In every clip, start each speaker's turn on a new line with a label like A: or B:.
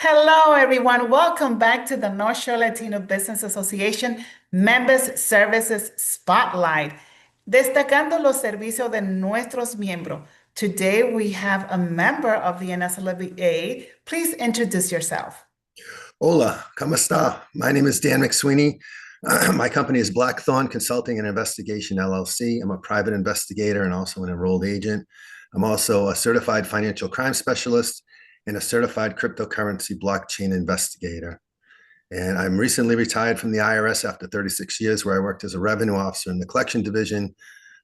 A: Hello, everyone. Welcome back to the North Shore Latino Business Association Members Services Spotlight, destacando los servicios de nuestros miembros. Today, we have a member of the NSLBA. Please introduce yourself.
B: Hola, ¿cómo está? My name is Dan McSweeney. My company is Blackthorn Consulting and Investigation LLC. I'm a private investigator and also an enrolled agent. I'm also a certified financial crime specialist and a certified cryptocurrency blockchain investigator. And I'm recently retired from the IRS after 36 years, where I worked as a revenue officer in the collection division.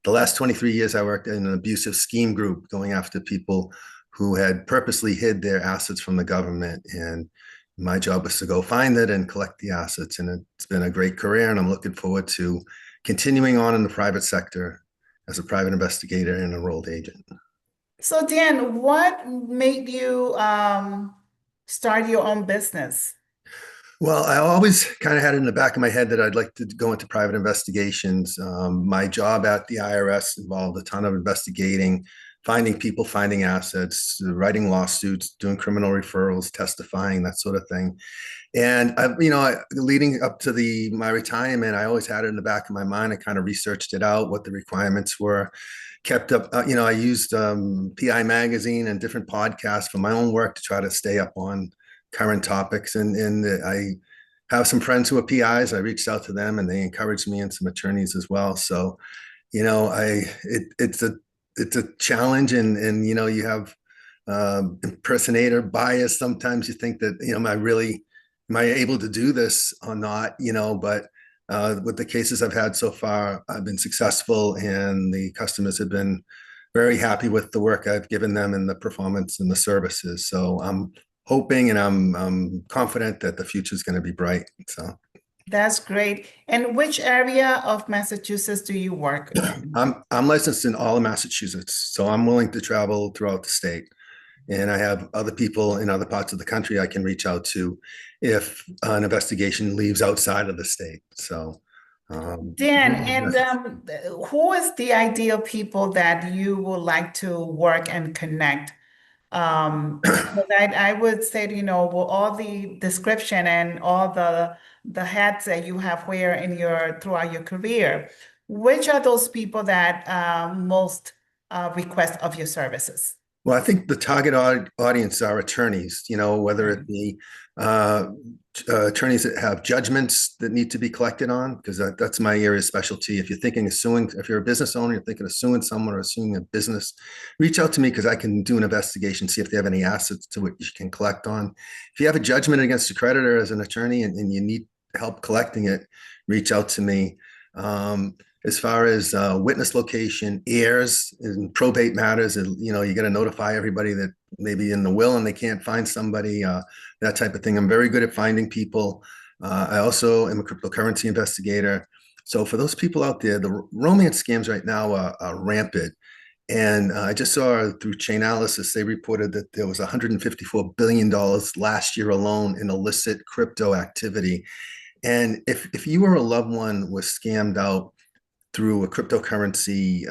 B: The last 23 years, I worked in an abusive scheme group going after people who had purposely hid their assets from the government. And my job was to go find it and collect the assets. And it's been a great career. And I'm looking forward to continuing on in the private sector as a private investigator and enrolled agent.
A: So, Dan, what made you start your own business?
B: Well, I always kind of had it in the back of my head that I'd like to go into private investigations. My job at the IRS involved a ton of investigating, finding people, finding assets, writing lawsuits, doing criminal referrals, testifying, that sort of thing. And leading up to my retirement, I always had it in the back of my mind. I kind of researched it out, what the requirements were, kept up. I used PI Magazine and different podcasts for my own work to try to stay up on current topics. And I have some friends who are PIs. I reached out to them, and they encouraged me, and some attorneys as well. So, it's a challenge, and you have impersonator bias. Sometimes you think that am I able to do this or not? But with the cases I've had so far, I've been successful, and the customers have been very happy with the work I've given them and the performance and the services. So I'm hoping, and I'm confident that the future is going to be bright. So
A: That's great. And which area of Massachusetts do you work in?
B: I'm licensed in all of Massachusetts, so I'm willing to travel throughout the state. And I have other people in other parts of the country I can reach out to if an investigation leaves outside of the state. So,
A: Dan, and who is the ideal people that you would like to work and connect? Because I would say, with all the description and all the hats that you have wear in throughout your career, which are those people that most request of your services?
B: well, I think the target audience are attorneys, whether it be uh, attorneys that have judgments that need to be collected on, because that's my area of specialty. If you're thinking of suing, if you're a business owner, you're thinking of suing someone or suing a business, reach out to me, because I can do an investigation, see if they have any assets to which you can collect on. If you have a judgment against a creditor as an attorney, and you need help collecting it, reach out to me. As far as witness location, heirs, and probate matters, and you got to notify everybody that maybe in the will and they can't find somebody, that type of thing. I'm very good at finding people. I also am a cryptocurrency investigator. So for those people out there, the romance scams right now are rampant. And I just saw through Chainalysis, they reported that there was $154 billion last year alone in illicit crypto activity. And if you or a loved one was scammed out through a cryptocurrency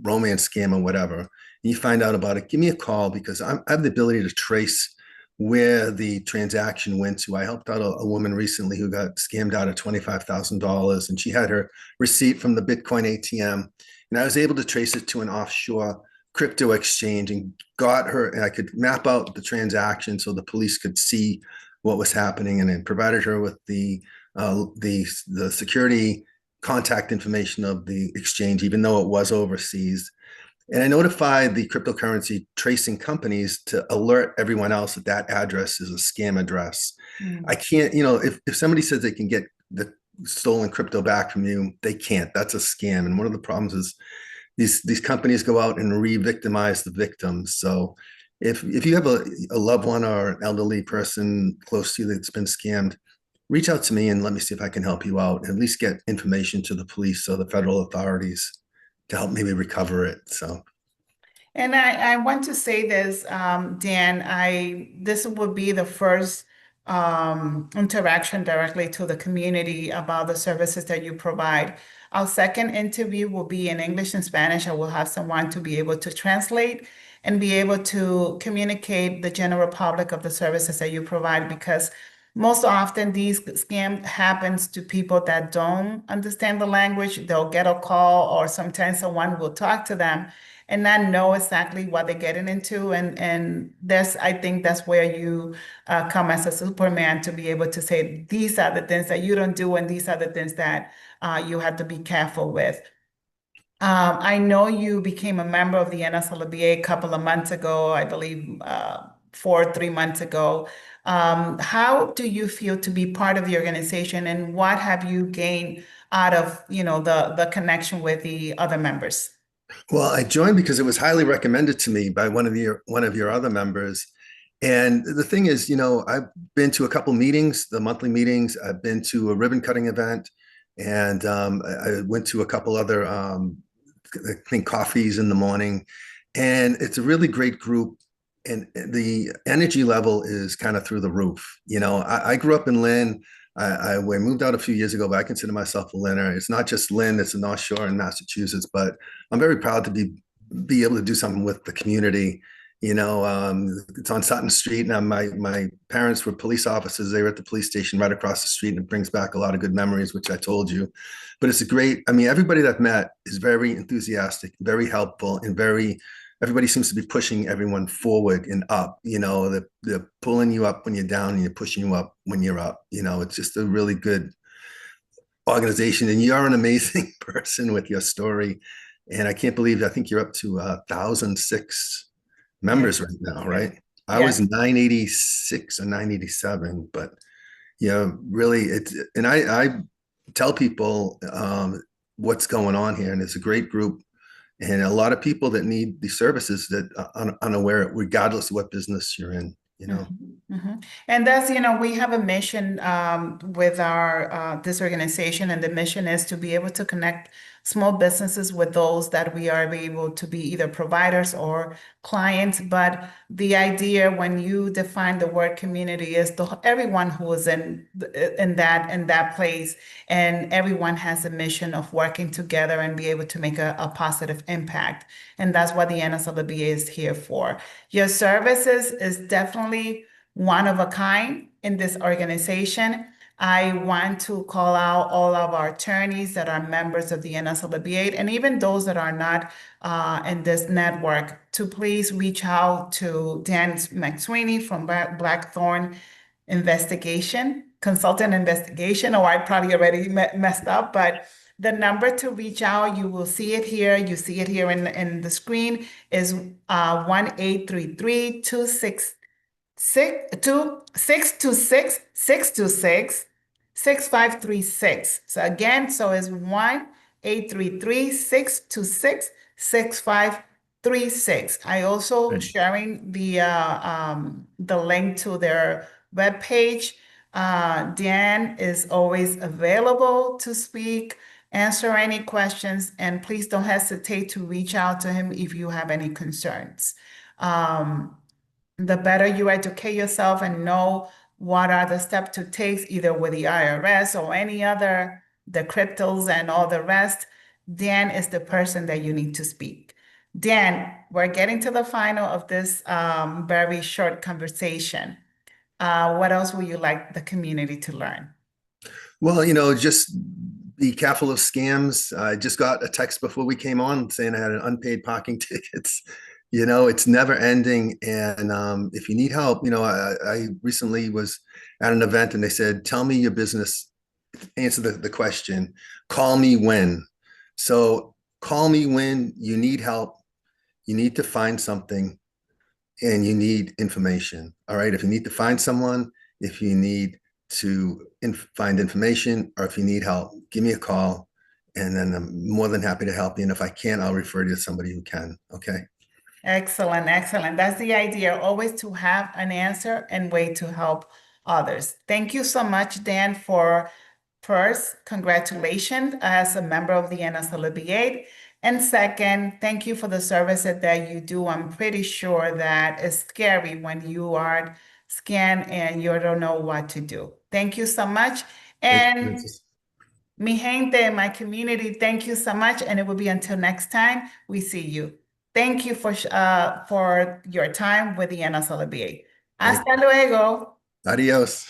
B: romance scam or whatever, and you find out about it, give me a call, because I have the ability to trace where the transaction went to. I helped out a woman recently who got scammed out of $25,000, and she had her receipt from the Bitcoin ATM. And I was able to trace it to an offshore crypto exchange and and I could map out the transaction so the police could see what was happening, and then provided her with the security contact information of the exchange, even though it was overseas. And I notified the cryptocurrency tracing companies to alert everyone else that that address is a scam address. I can't, if somebody says they can get the stolen crypto back from you, they can't. That's a scam. And one of the problems is these companies go out and re-victimize the victims. So if you have a loved one or an elderly person close to you that's been scammed, reach out to me and let me see if I can help you out, and at least get information to the police or the federal authorities to help maybe recover it. So,
A: And I want to say this, Dan, this would be the first interaction directly to the community about the services that you provide. Our second interview will be in English and Spanish. I will have someone to be able to translate. and be able to communicate the general public of the services that you provide, because most often these scam happens to people that don't understand the language. They'll get a call, or sometimes someone will talk to them and not know exactly what they're getting into. And that's, I think that's where you come as a Superman to be able to say, these are the things that you don't do, and these are the things that you have to be careful with. I know you became a member of the NSLBA a couple of months ago, I believe 3 months ago. How do you feel to be part of the organization, and what have you gained out of, the connection with the other members?
B: Well, I joined because it was highly recommended to me by one of your other members. And the thing is, I've been to a couple meetings, the monthly meetings. I've been to a ribbon cutting event, and I went to a couple other, I think, coffees in the morning. And it's a really great group, and the energy level is kind of through the roof. I grew up in Lynn. We moved out a few years ago, but I consider myself a Lynner. It's not just Lynn; it's the North Shore in Massachusetts. But I'm very proud to be able to do something with the community. It's on Sutton Street, and my parents were police officers. They were at the police station right across the street, and it brings back a lot of good memories, which I told you. But it's a great. I mean, everybody that I've met is very enthusiastic, very helpful, and very. Everybody seems to be pushing everyone forward and up. They're pulling you up when you're down, and you're pushing you up when you're up. It's just a really good organization, and you're an amazing person with your story. And I can't believe, I think you're up to 1,006 members
A: Yes,
B: right now, right? I was
A: yes.
B: 986 or 987, but really and I tell people what's going on here, and it's a great group, and a lot of people that need the services that are unaware, regardless of what business you're in.
A: And that's, we have a mission with our this organization, and the mission is to be able to connect small businesses with those that we are able to be either providers or clients. But the idea, when you define the word community, is everyone who is in that place, and everyone has a mission of working together and be able to make a positive impact. And that's what the NSLBA is here for. Your services is definitely one of a kind in this organization. I want to call out all of our attorneys that are members of the NSLBA, and even those that are not in this network, to please reach out to Dan McSweeney from Blackthorn Consultant Investigation, or I probably already messed up, but the number to reach out, you will see it here. You see it here in the screen, is 1-833-26 626-626-6536. So again, so it's 1-833-626-6536. I also
B: Right.
A: sharing the link to their webpage. Dan is always available to speak, answer any questions, and please don't hesitate to reach out to him if you have any concerns. The better you educate yourself and know what are the steps to take, either with the IRS or any other, the cryptos and all the rest, Dan is the person that you need to speak. Dan, we're getting to the final of this very short conversation. What else would you like the community to learn?
B: Well, just be careful of scams. I just got a text before we came on saying I had an unpaid parking tickets. It's never ending. And if you need help, I recently was at an event, and they said, tell me your business, answer the question, call me when. So call me when you need help, you need to find something, and you need information. All right. If you need to find someone, if you need to find information, or if you need help, give me a call, and then I'm more than happy to help you. And if I can't, I'll refer you to somebody who can. Okay.
A: Excellent, excellent. That's the idea, always to have an answer and way to help others. Thank you so much, Dan, for first, congratulations as a member of the NSLBA. And second, thank you for the services that you do. I'm pretty sure that it's scary when you are scanned and you don't know what to do. Thank you so much.
B: Thank you,
A: And
B: Francis.
A: mi gente, my community, thank you so much. And it will be until next time, we see you. Thank you for your time with the NSLBA.
B: Thank
A: Hasta luego.
B: Adios.